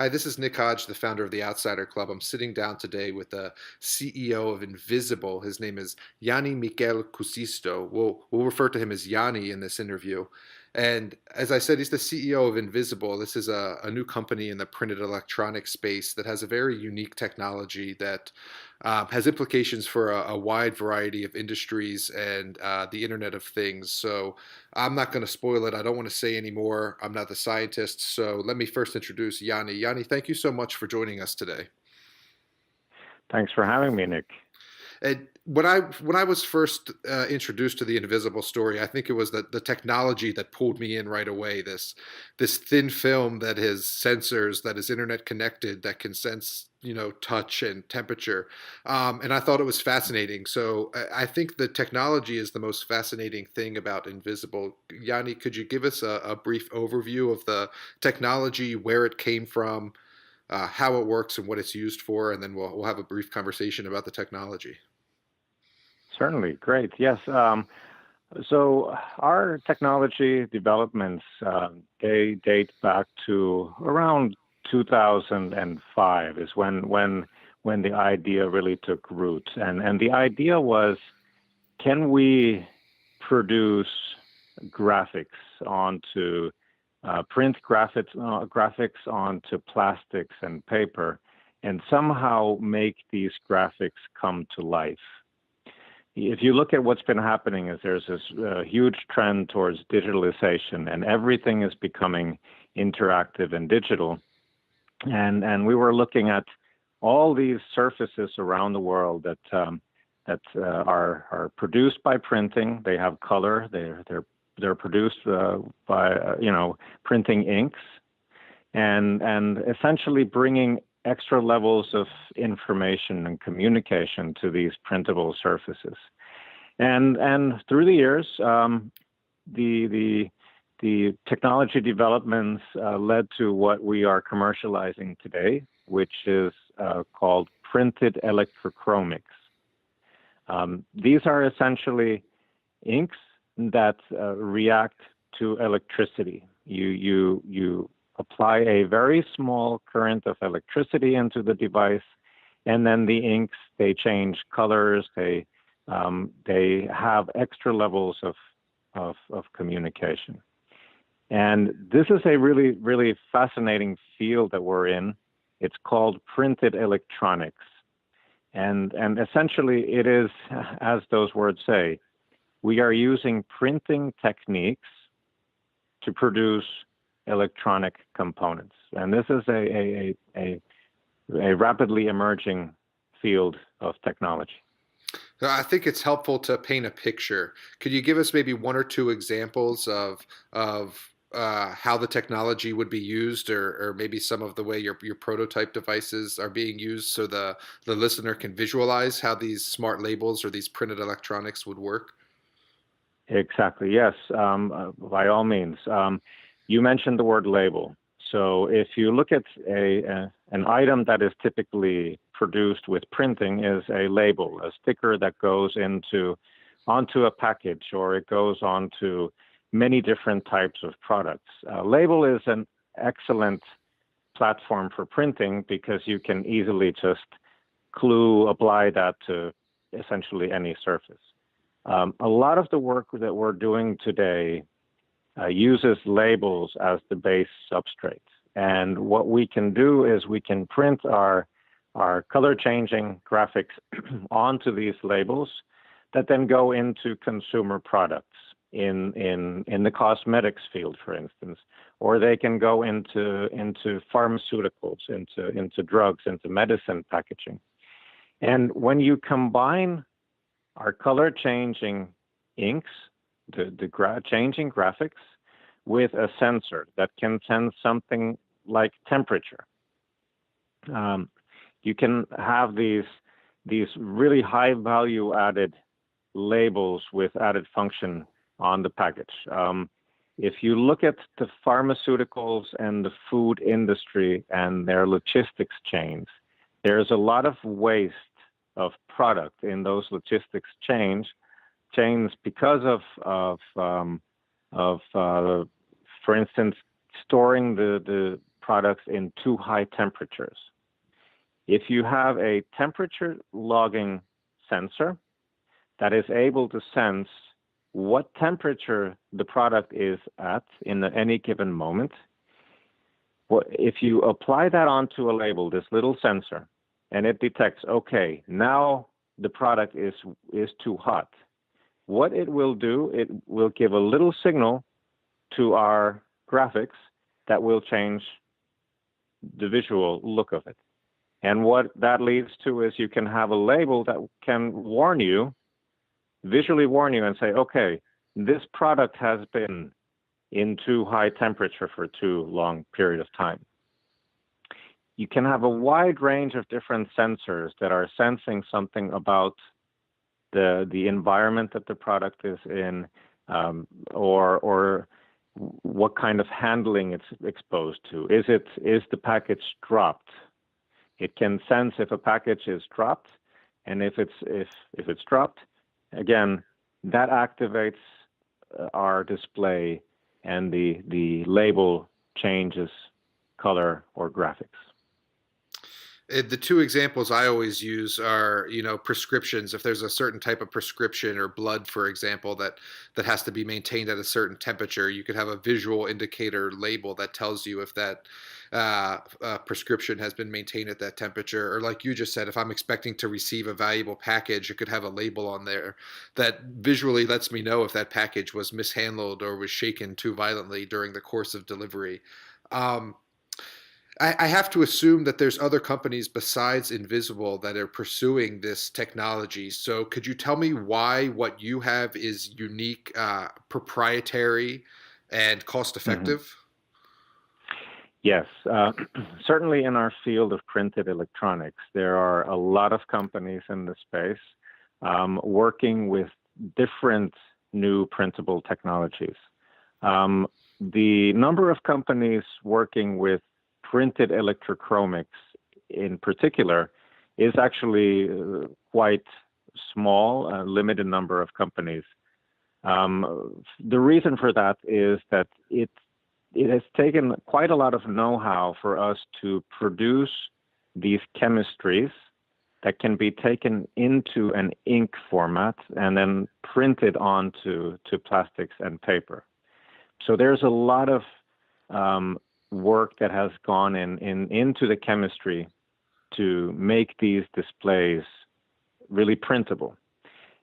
Hi, this is Nick Hodge, the founder of the Outsider Club. I'm sitting down today with the CEO of Ynvisible. His name is Jani-Mikael Kuusisto. We'll refer to him as Yanni in this interview. And as I said, he's the CEO of Ynvisible. This is a new company in the printed electronic space that has a very unique technology that has implications for a wide variety of industries and the Internet of Things. So I'm not going to spoil it. I don't want to say any more. I'm not the scientist. So let me first introduce Yanni. Yanni, thank you so much for joining us today. Thanks for having me, Nick. And when I was first introduced to the Ynvisible story, I think it was the technology that pulled me in right away. This thin film that has sensors, that is internet connected, that can sense touch and temperature, and I thought it was fascinating. So I think the technology is the most fascinating thing about Ynvisible. Yanni, could you give us a brief overview of the technology, where it came from, how it works, and what it's used for, and then we'll have a brief conversation about the technology. Certainly, great. Yes. So our technology developments, they date back to around 2005 is when the idea really took root. And the idea was, can we produce graphics onto print graphics onto plastics and paper, and somehow make these graphics come to life? If you look at what's been happening, is there's this huge trend towards digitalization, and everything is becoming interactive and digital. And we were looking at all these surfaces around the world that are produced by printing. They have color. They're produced by printing inks, and essentially bringing extra levels of information and communication to these printable surfaces. And through the years, the technology developments led to what we are commercializing today, which is called printed electrochromics. These are essentially inks that react to electricity. You apply a very small current of electricity into the device, and then the inks, they change colors. They have extra levels of communication. And this is a really, really fascinating field that we're in. It's called printed electronics. And essentially it is, as those words say, we are using printing techniques to produce electronic components. And this is a rapidly emerging field of technology. I think it's helpful to paint a picture. Could you give us maybe one or two examples of how the technology would be used, or maybe some of the way your prototype devices are being used, so the listener can visualize how these smart labels or these printed electronics would work? Exactly, yes, by all means. You mentioned the word label. So if you look at an item that is typically produced with printing is a label, a sticker that goes onto a package, or it goes onto many different types of products. Label is an excellent platform for printing because you can easily just apply that to essentially any surface. A lot of the work that we're doing today uses labels as the base substrate. And what we can do is we can print our color-changing graphics onto these labels that then go into consumer products in the cosmetics field, for instance, or they can go into pharmaceuticals, into drugs, into medicine packaging. And when you combine our color-changing inks, changing graphics, with a sensor that can sense something like temperature, you can have these really high value added labels with added function on the package. If you look at the pharmaceuticals and the food industry and their logistics chains, there's a lot of waste of product in those logistics chains because of for instance, storing the products in too high temperatures. If you have a temperature logging sensor that is able to sense what temperature the product is at in any given moment, if you apply that onto a label, this little sensor, and it detects, okay, now the product is too hot, what it will do, it will give a little signal to our graphics that will change the visual look of it. And what that leads to is you can have a label that can warn you, visually warn you and say, okay, this product has been in too high temperature for too long period of time. You can have a wide range of different sensors that are sensing something about the environment that the product is in, or what kind of handling it's exposed to. Is the package dropped? It can sense if a package is dropped, and if it's dropped, again, that activates our display, and the label changes color or graphics. The two examples I always use are, prescriptions. If there's a certain type of prescription or blood, for example, that has to be maintained at a certain temperature, you could have a visual indicator label that tells you if that prescription has been maintained at that temperature. Or like you just said, if I'm expecting to receive a valuable package, it could have a label on there that visually lets me know if that package was mishandled or was shaken too violently during the course of delivery. I have to assume that there's other companies besides Ynvisible that are pursuing this technology. So could you tell me why what you have is unique, proprietary, and cost-effective? Mm-hmm. Yes, certainly in our field of printed electronics, there are a lot of companies in the space working with different new printable technologies. The number of companies working with printed electrochromics in particular is actually quite small, a limited number of companies. The reason for that is that it has taken quite a lot of know-how for us to produce these chemistries that can be taken into an ink format and then printed onto plastics and paper. So there's a lot of work that has gone into the chemistry to make these displays really printable.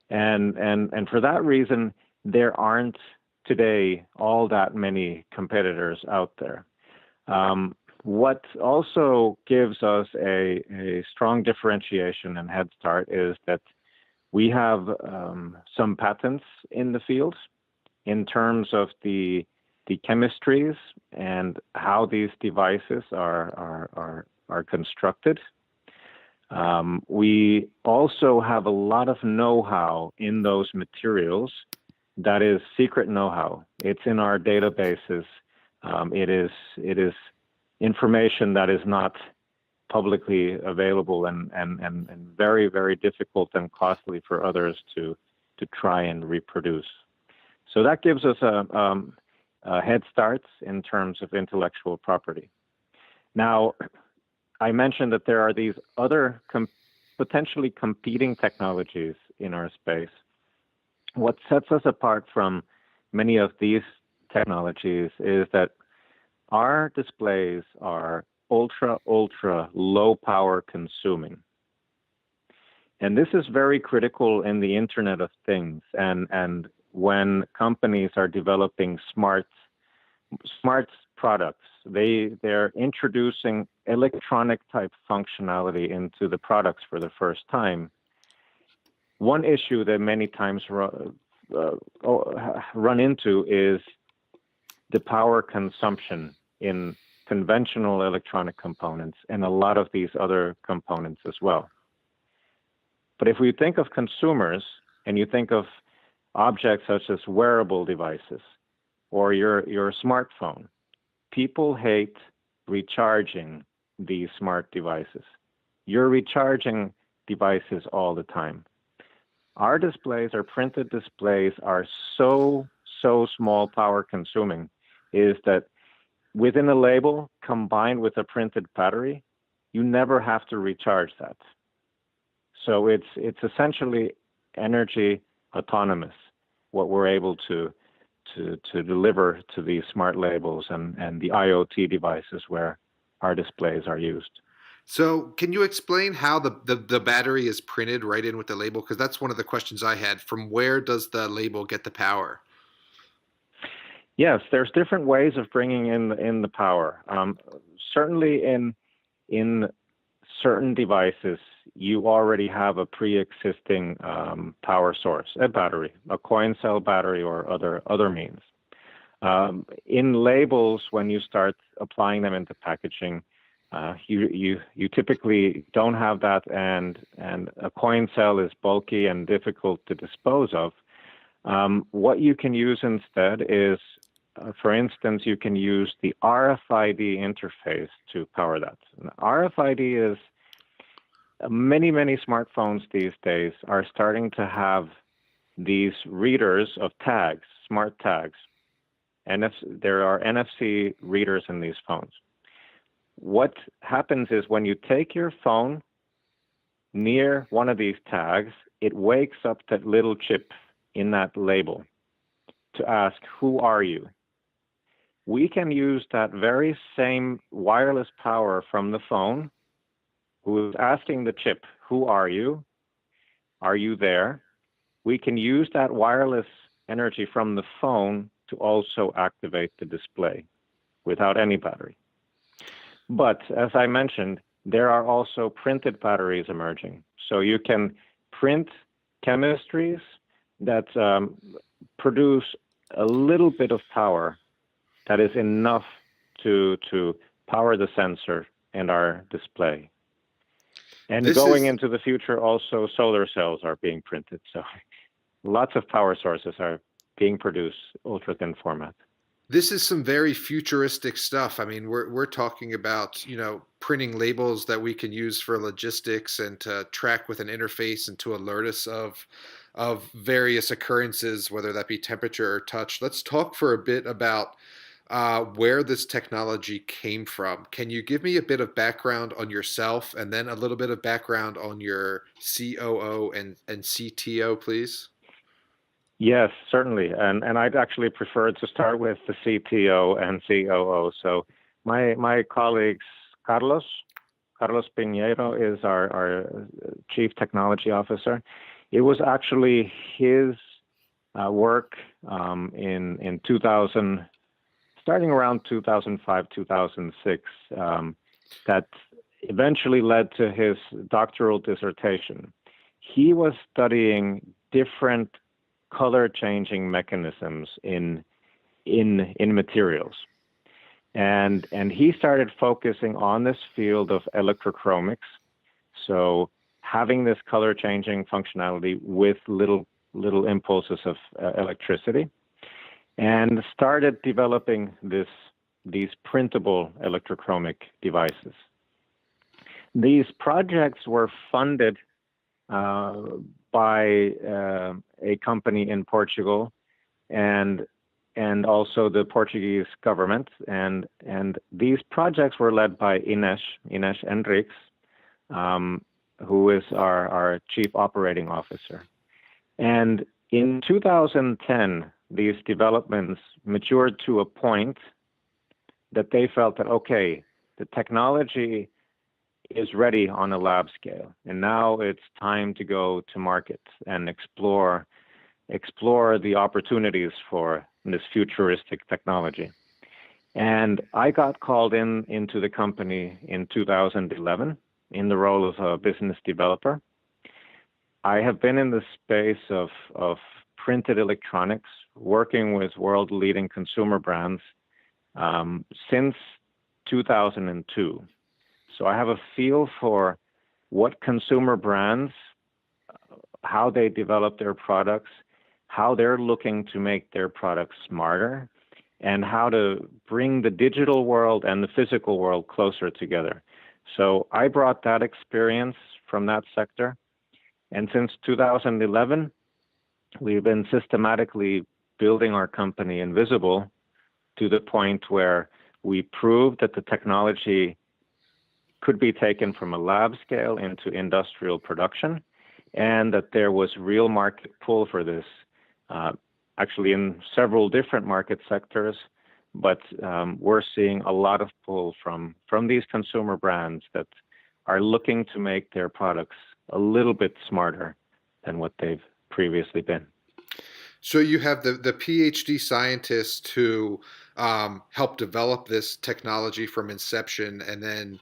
And for that reason, there aren't today all that many competitors out there. What also gives us a strong differentiation and head start is that we have some patents in the field in terms of the chemistries and how these devices are constructed. We also have a lot of know-how in those materials that is secret know-how. It's in our databases. It is information that is not publicly available and very, very difficult and costly for others to try and reproduce. So that gives us a head start in terms of intellectual property. Now, I mentioned that there are these other potentially competing technologies in our space. What sets us apart from many of these technologies is that our displays are ultra low power consuming. And this is very critical in the Internet of Things and when companies are developing smart products, they're introducing electronic type functionality into the products for the first time. One issue that many times run into is the power consumption in conventional electronic components and a lot of these other components as well. But if we think of consumers and you think of objects such as wearable devices or your smartphone, people hate recharging these smart devices. You're recharging devices all the time. Our displays, our printed displays, are so small power consuming is that within a label combined with a printed battery, you never have to recharge that. So it's essentially energy autonomous, what we're able to deliver to these smart labels and the IoT devices where our displays are used. So can you explain how the battery is printed right in with the label? Because that's one of the questions I had. From where does the label get the power? Yes, there's different ways of bringing in the power. Certainly in certain devices, you already have a pre-existing power source, a battery, a coin cell battery or other means. In labels, when you start applying them into packaging, you typically don't have that, and a coin cell is bulky and difficult to dispose of. What you can use instead is, for instance, you can use the RFID interface to power that. And RFID is many smartphones these days are starting to have these readers of tags, smart tags, and there are NFC readers in these phones. What happens is when you take your phone near one of these tags, it wakes up that little chip in that label to ask, who are you? We can use that very same wireless power from the phone, who is asking the chip, who are you? Are you there? We can use that wireless energy from the phone to also activate the display without any battery. But as I mentioned, there are also printed batteries emerging. So you can print chemistries that produce a little bit of power that is enough to power the sensor and our display. And going into the future, also solar cells are being printed. So lots of power sources are being produced ultra-thin format. This is some very futuristic stuff. I mean, we're talking about, printing labels that we can use for logistics and to track with an interface and to alert us of various occurrences, whether that be temperature or touch. Let's talk for a bit about where this technology came from. Can you give me a bit of background on yourself and then a little bit of background on your COO and CTO, please? Yes, certainly. And I'd actually prefer to start with the CTO and COO. So my colleagues, Carlos Pinheiro is our Chief Technology Officer. It was actually his work in 2000, starting around 2005, 2006, that eventually led to his doctoral dissertation. He was studying different color changing mechanisms in materials. And he started focusing on this field of electrochromics. So having this color changing functionality with little impulses of electricity, and started developing these printable electrochromic devices. These projects were funded by a company in Portugal and also the Portuguese government. And these projects were led by Ines Henriques, who is our Chief Operating Officer. And in 2010, these developments matured to a point that they felt that, okay, the technology is ready on a lab scale, and now it's time to go to market and explore the opportunities for this futuristic technology. And I got called into the company in 2011 in the role of a business developer. I have been in the space of printed electronics, working with world-leading consumer brands since 2002. So I have a feel for what consumer brands, how they develop their products, how they're looking to make their products smarter, and how to bring the digital world and the physical world closer together. So I brought that experience from that sector. And since 2011, we've been systematically building our company Ynvisible to the point where We proved that the technology could be taken from a lab scale into industrial production, and that there was real market pull for this, actually in several different market sectors, but we're seeing a lot of pull from these consumer brands that are looking to make their products a little bit smarter than what they've previously been. So you have the PhD scientist who helped develop this technology from inception, and then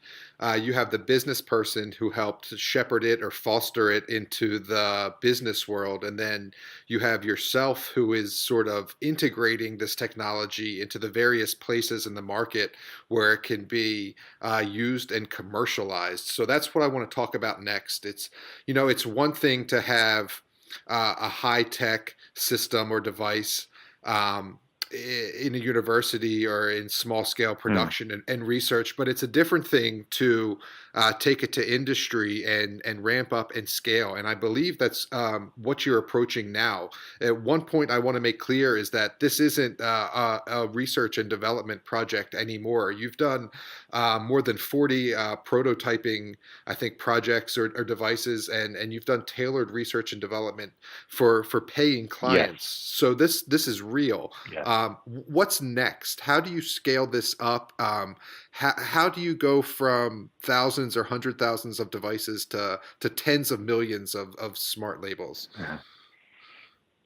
you have the business person who helped shepherd it or foster it into the business world, and then you have yourself who is sort of integrating this technology into the various places in the market where it can be used and commercialized. So that's what I want to talk about next. It's one thing to have a high-tech system or device in a university or in small-scale production and research, but it's a different thing to take it to industry and ramp up and scale. And I believe that's what you're approaching now. At one point, I want to make clear is that this isn't a research and development project anymore. You've done more than 40 prototyping, I think, projects or devices, and you've done tailored research and development for paying clients. Yes. So this is real. Yes. What's next? How do you scale this up? How do you go from thousands or hundred thousands of devices to tens of millions of smart labels?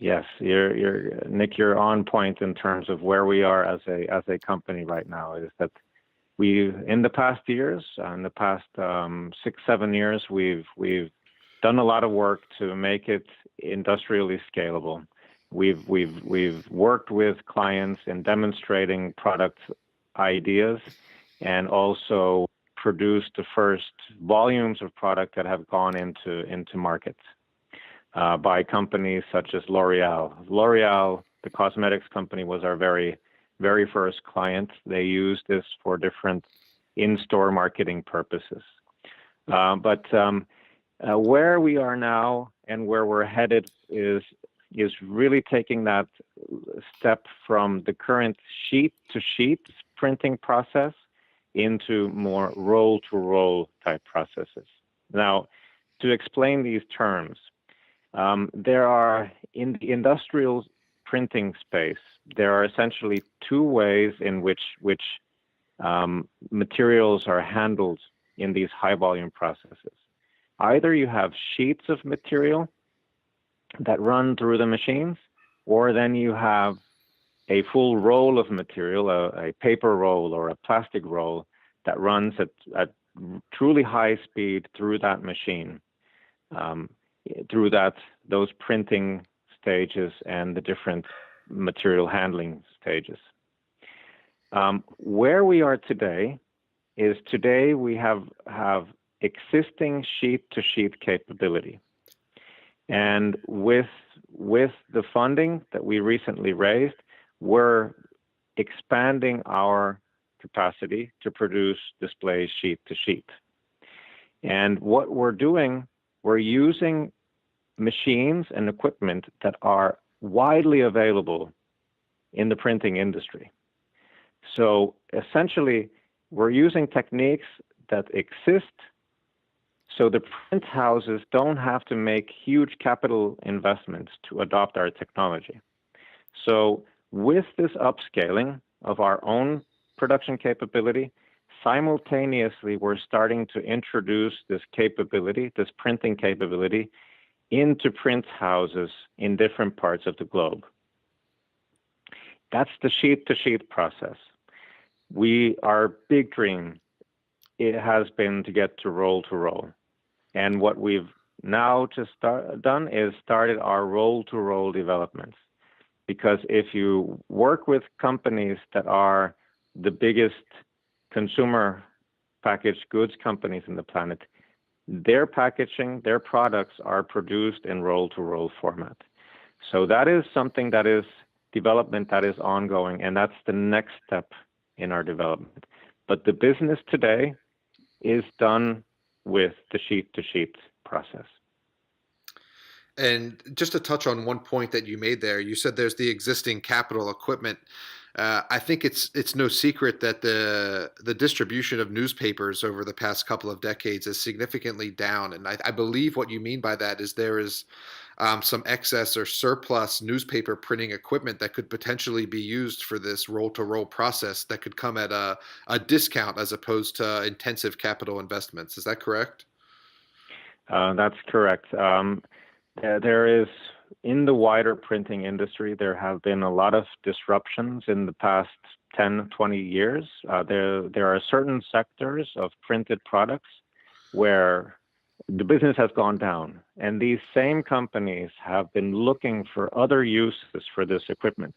Yes, Nick, you're on point in terms of where we are as a company right now. Is that in the past 6-7 years, we've done a lot of work to make it industrially scalable. We've worked with clients in demonstrating product ideas, and also produced the first volumes of product that have gone into markets by companies such as L'Oreal. L'Oreal, the cosmetics company, was our very first client. They used this for different in-store marketing purposes. But where we are now and where we're headed is really taking that step from the current sheet-to-sheet printing process into more roll-to-roll type processes. Now, to explain these terms, there are, in the industrial printing space, there are essentially two ways in which materials are handled in these high volume processes. Either you have sheets of material that run through the machines, or then you have a full roll of material, a paper roll or a plastic roll that runs at truly high speed through that machine, through those printing stages and the different material handling stages. Where we are today is we have existing sheet-to-sheet capability. And with the funding that we recently raised, we're expanding our capacity to produce displays sheet-to-sheet. And what we're doing, we're using machines and equipment that are widely available in the printing industry. So essentially, we're using techniques that exist, so the print houses don't have to make huge capital investments to adopt our technology. So with this upscaling of our own production capability, simultaneously we're starting to introduce this capability, this printing capability, into print houses in different parts of the globe. That's the sheet-to-sheet process. Our big dream, it has been to get to roll-to-roll. And what we've now just done is started our roll-to-roll developments. Because if you work with companies that are the biggest consumer packaged goods companies in the planet, their packaging, their products are produced in roll-to-roll format. So that is something that is development that is ongoing, and that's the next step in our development. But the business today is done with the sheet-to-sheet process. And just to touch on one point that you made there, you said there's the existing capital equipment. I think it's no secret that the distribution of newspapers over the past couple of decades is significantly down, and I believe what you mean by that is there is some excess or surplus newspaper printing equipment that could potentially be used for this roll-to-roll process that could come at a discount as opposed to intensive capital investments. Is that correct? That's correct. There is, in the wider printing industry, there have been a lot of disruptions in the past 10, 20 years. There are certain sectors of printed products where the business has gone down, and these same companies have been looking for other uses for this equipment.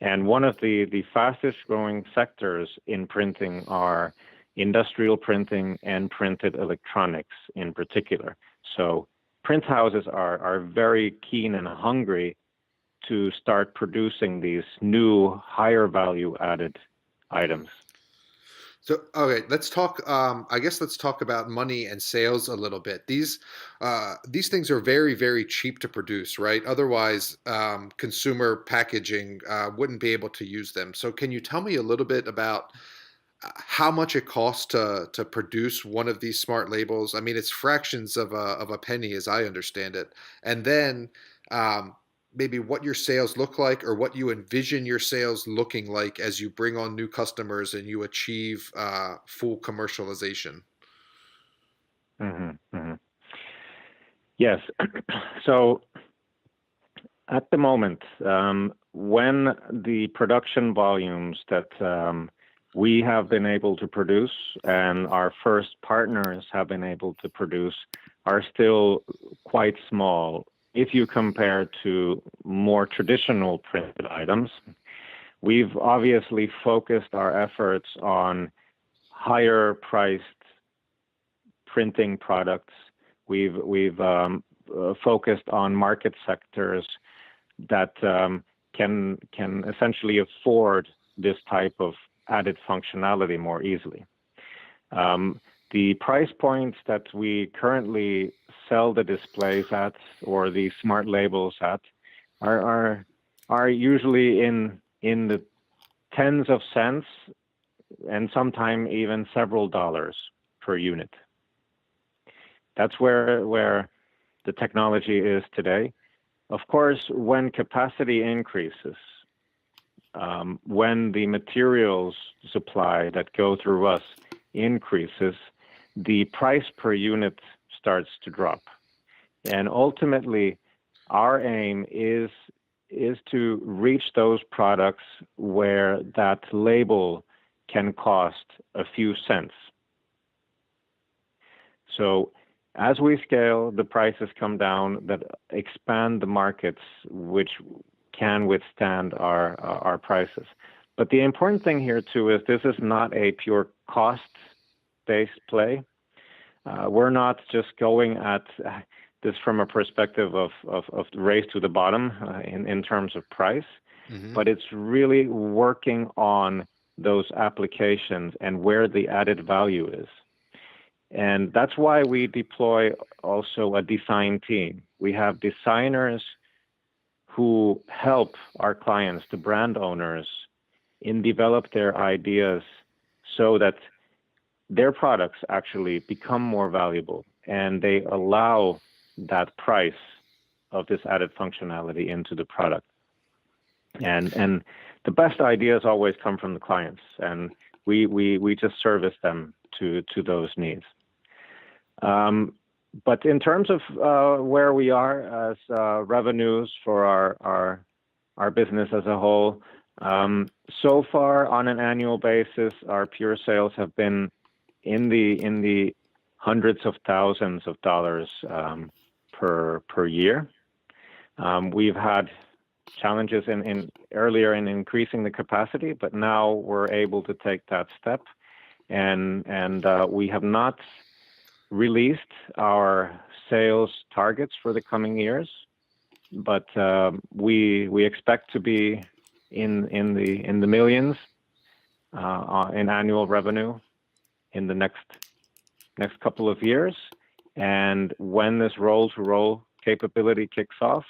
And one of the fastest growing sectors in printing are industrial printing and printed electronics in particular. So print houses are very keen and hungry to start producing these new higher value added items. So, okay, let's talk. I guess let's talk about money and sales a little bit. These things are very, very cheap to produce, right? Otherwise, consumer packaging wouldn't be able to use them. So, can you tell me a little bit about how much it costs to produce one of these smart labels? I mean, it's fractions of a penny, as I understand it. And then um, maybe what your sales look like, or what you envision your sales looking like as you bring on new customers and you achieve full commercialization. Hmm. Yes. So at the moment, when the production volumes that we have been able to produce and our first partners have been able to produce are still quite small if you compare to more traditional printed items. We've obviously focused our efforts on higher priced printing products. We've focused on market sectors that can essentially afford this type of added functionality more easily. The price points that we currently sell the displays at, or the smart labels at, are usually in the tens of cents, and sometimes even several dollars per unit. That's where the technology is today. Of course, when capacity increases, when the materials supply that go through us increases, the price per unit starts to drop. And ultimately, our aim is to reach those products where that label can cost a few cents. So as we scale, the prices come down that expand the markets which can withstand our prices. But the important thing here too is this is not a pure cost-based play. We're not just going at this from a perspective of race to the bottom in terms of price, but it's really working on those applications and where the added value is. And that's why we deploy also a design team. We have designers who help our clients, the brand owners, in develop their ideas so that their products actually become more valuable and they allow that price of this added functionality into the product. And the best ideas always come from the clients, and we just service them to those needs. But in terms of where we are as revenues for our business as a whole, so far on an annual basis, our pure sales have been in the hundreds of thousands of dollars per year. We've had challenges earlier in increasing the capacity, but now we're able to take that step, and we have not released our sales targets for the coming years, but we expect to be in the millions in annual revenue in the next couple of years. And when this roll-to-roll capability kicks off,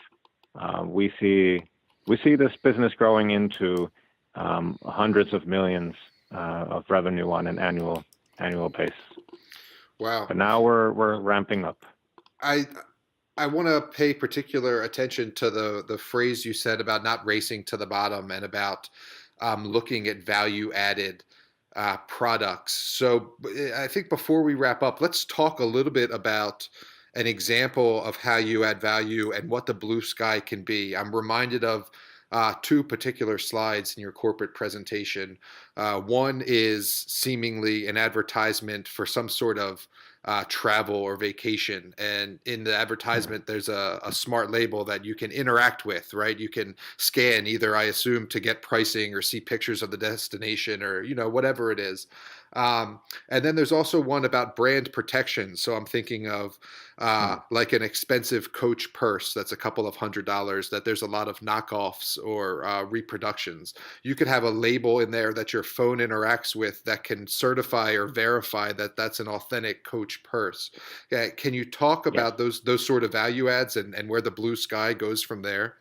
we see this business growing into hundreds of millions of revenue on an annual basis. Wow. But now we're ramping up. I I want to pay particular attention to the phrase you said about not racing to the bottom and about looking at value added products. So I think before we wrap up, let's talk a little bit about an example of how you add value and what the blue sky can be. I'm reminded of two particular slides in your corporate presentation. One is seemingly an advertisement for some sort of travel or vacation. And in the advertisement, there's a smart label that you can interact with, right? You can scan either, I assume, to get pricing or see pictures of the destination or, whatever it is. And then there's also one about brand protection. So I'm thinking of like an expensive Coach purse that's a couple of $100s that there's a lot of knockoffs or reproductions. You could have a label in there that your phone interacts with that can certify or verify that that's an authentic Coach purse. Can you talk about those sort of value adds and where the blue sky goes from there?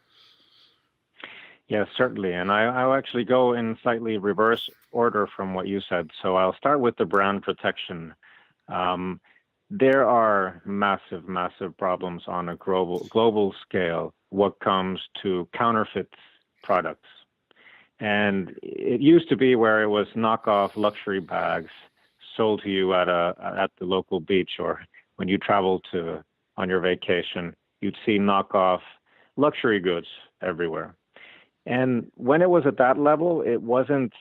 Yes, certainly. And I'll actually go in slightly reverse order from what you said. So I'll start with the brand protection. There are massive, massive problems on a global scale what comes to counterfeit products. And it used to be where it was knockoff luxury bags sold to you at the local beach, or when you travel on your vacation, you'd see knockoff luxury goods everywhere. And when it was at that level, it wasn't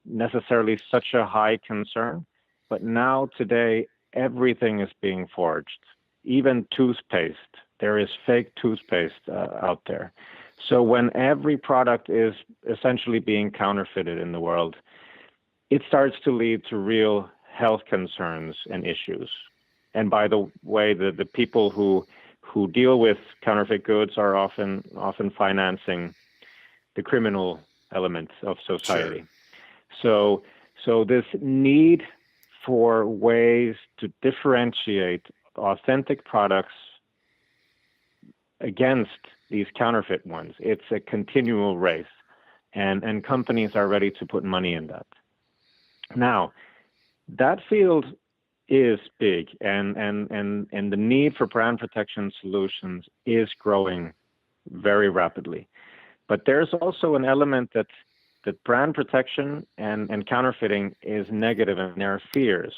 necessarily such a high concern. But now today, everything is being forged, even toothpaste. There is fake toothpaste out there. So when every product is essentially being counterfeited in the world, it starts to lead to real health concerns and issues. And by the way, the people who deal with counterfeit goods are often financing the criminal elements of society. Sure. So this need for ways to differentiate authentic products against these counterfeit ones, it's a continual race, and companies are ready to put money in that. Now, that field is big, and the need for brand protection solutions is growing very rapidly. But there's also an element that brand protection and counterfeiting is negative, and there are fears.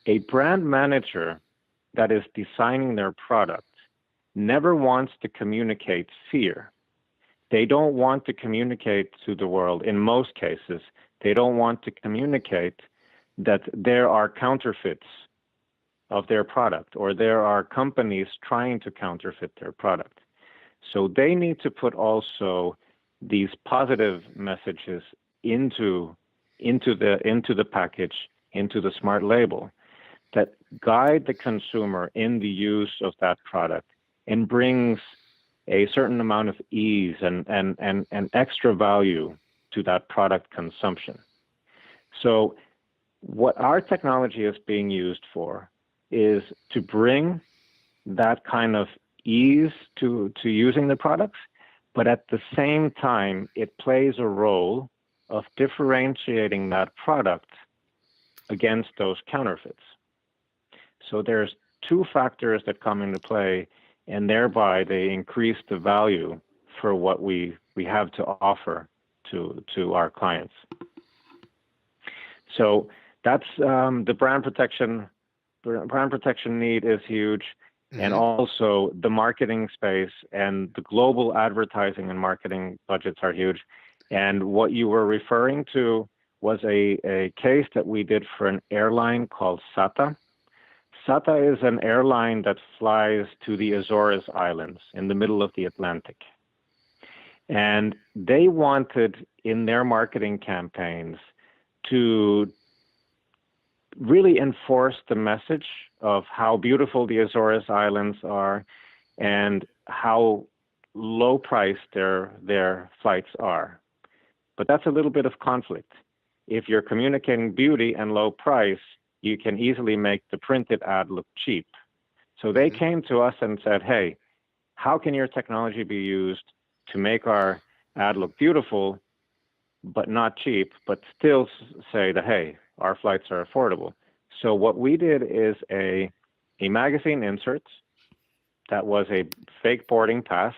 A brand manager that is designing their product never wants to communicate fear. They don't want to communicate to the world, in most cases, they don't want to communicate that there are counterfeits of their product or there are companies trying to counterfeit their product. So they need to put also these positive messages into the package, into the smart label that guide the consumer in the use of that product and brings a certain amount of ease and extra value to that product consumption. So what our technology is being used for is to bring that kind of ease to using the products, but at the same time, it plays a role of differentiating that product against those counterfeits. So there's two factors that come into play, and thereby they increase the value for what we have to offer to our clients. So that's the brand protection. Brand protection need is huge. Mm-hmm. And also the marketing space and the global advertising and marketing budgets are huge. And what you were referring to was a case that we did for an airline called SATA. SATA is an airline that flies to the Azores Islands in the middle of the Atlantic. And they wanted in their marketing campaigns to really enforce the message of how beautiful the Azores Islands are and how low priced their flights are. But that's a little bit of conflict. If you're communicating beauty and low price, you can easily make the printed ad look cheap. So they came to us and said, hey, how can your technology be used to make our ad look beautiful, but not cheap, but still say that, hey, our flights are affordable. So what we did is a magazine insert that was a fake boarding pass.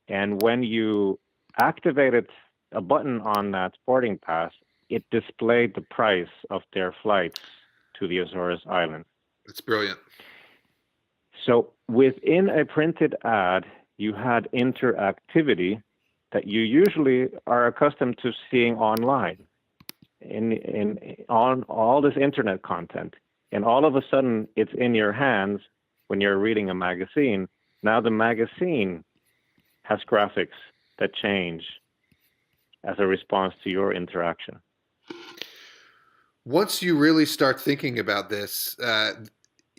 And when you activated a button on that boarding pass, it displayed the price of their flights to the Azores Island. It's brilliant. So within a printed ad, you had interactivity that you usually are accustomed to seeing online on all this internet content. And all of a sudden, it's in your hands when you're reading a magazine. Now the magazine has graphics that change as a response to your interaction. Once you really start thinking about this,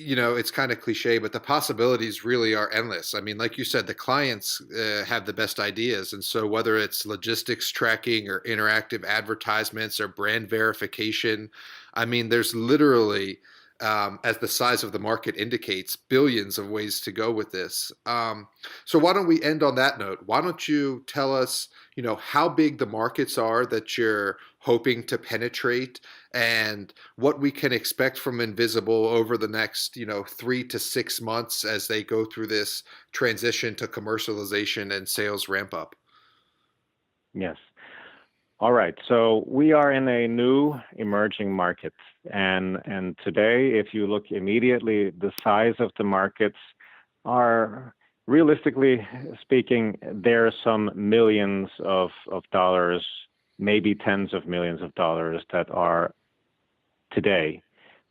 it's kind of cliche, but the possibilities really are endless. I mean, like you said, the clients have the best ideas. And so whether it's logistics tracking or interactive advertisements or brand verification, I mean, there's literally, as the size of the market indicates, billions of ways to go with this. So why don't we end on that note? Why don't you tell us, how big the markets are that you're hoping to penetrate and what we can expect from Ynvisible over the next, 3 to 6 months as they go through this transition to commercialization and sales ramp up. Yes. All right. So we are in a new emerging market. And today, if you look immediately, the size of the markets are, realistically speaking, there are some millions of dollars, maybe tens of millions of dollars that are today.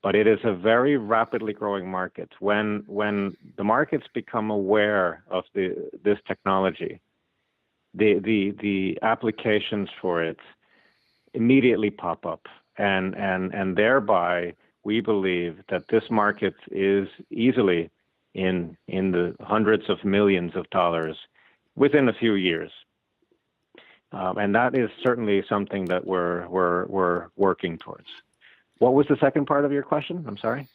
But it is a very rapidly growing market. When the markets become aware of this technology, the applications for it immediately pop up, and thereby we believe that this market is easily in the hundreds of millions of dollars within a few years, and that is certainly something that we're working towards. What was the second part of your question? I'm sorry.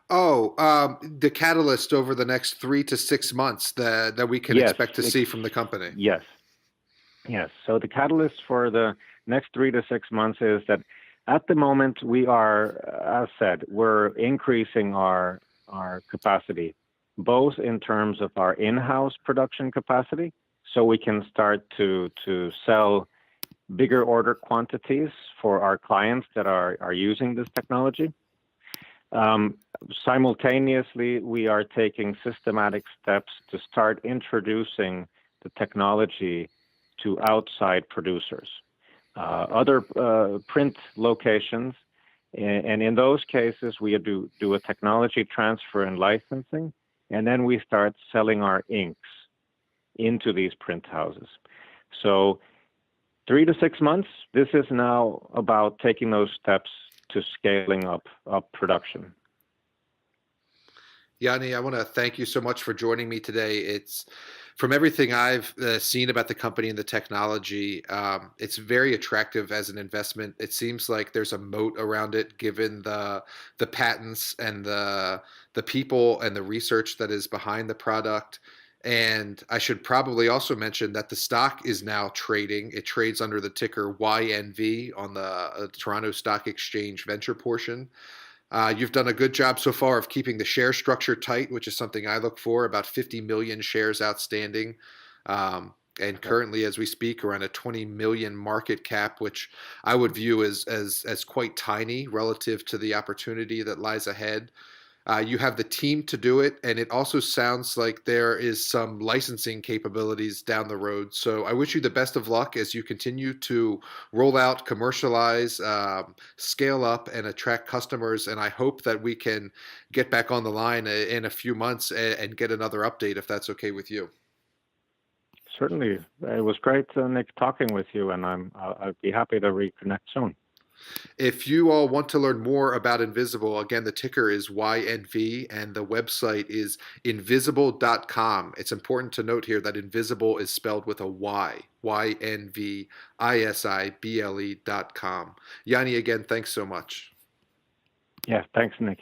The catalyst over the next 3 to 6 months that we can expect to see from the company. Yes. So the catalyst for the next 3 to 6 months is that at the moment we are, as said, we're increasing our capacity, both in terms of our in-house production capacity, so we can start to sell bigger order quantities for our clients that are using this technology. Simultaneously, we are taking systematic steps to start introducing the technology to outside producers, other print locations, and in those cases, we do a technology transfer and licensing, and then we start selling our inks into these print houses. So 3 to 6 months, this is now about taking those steps to scaling up production. Jani, I want to thank you so much for joining me today. It's from everything I've seen about the company and the technology, it's very attractive as an investment. It seems like there's a moat around it, given the patents and the people and the research that is behind the product. And I should probably also mention that the stock is now trading. It trades under the ticker YNV on the Toronto Stock Exchange venture portion. You've done a good job so far of keeping the share structure tight, which is something I look for, about 50 million shares outstanding. And currently, as we speak, around a 20 million market cap, which I would view as quite tiny relative to the opportunity that lies ahead. You have the team to do it, and it also sounds like there is some licensing capabilities down the road. So I wish you the best of luck as you continue to roll out, commercialize, scale up, and attract customers. And I hope that we can get back on the line in a few months and get another update, if that's okay with you. Certainly. It was great, Nick, talking with you, and I'd be happy to reconnect soon. If you all want to learn more about Ynvisible, again, the ticker is YNV and the website is Ynvisible.com. It's important to note here that Ynvisible is spelled with a Y, YNVISIBLE.com. Jani, again, thanks so much. Yeah, thanks, Nick.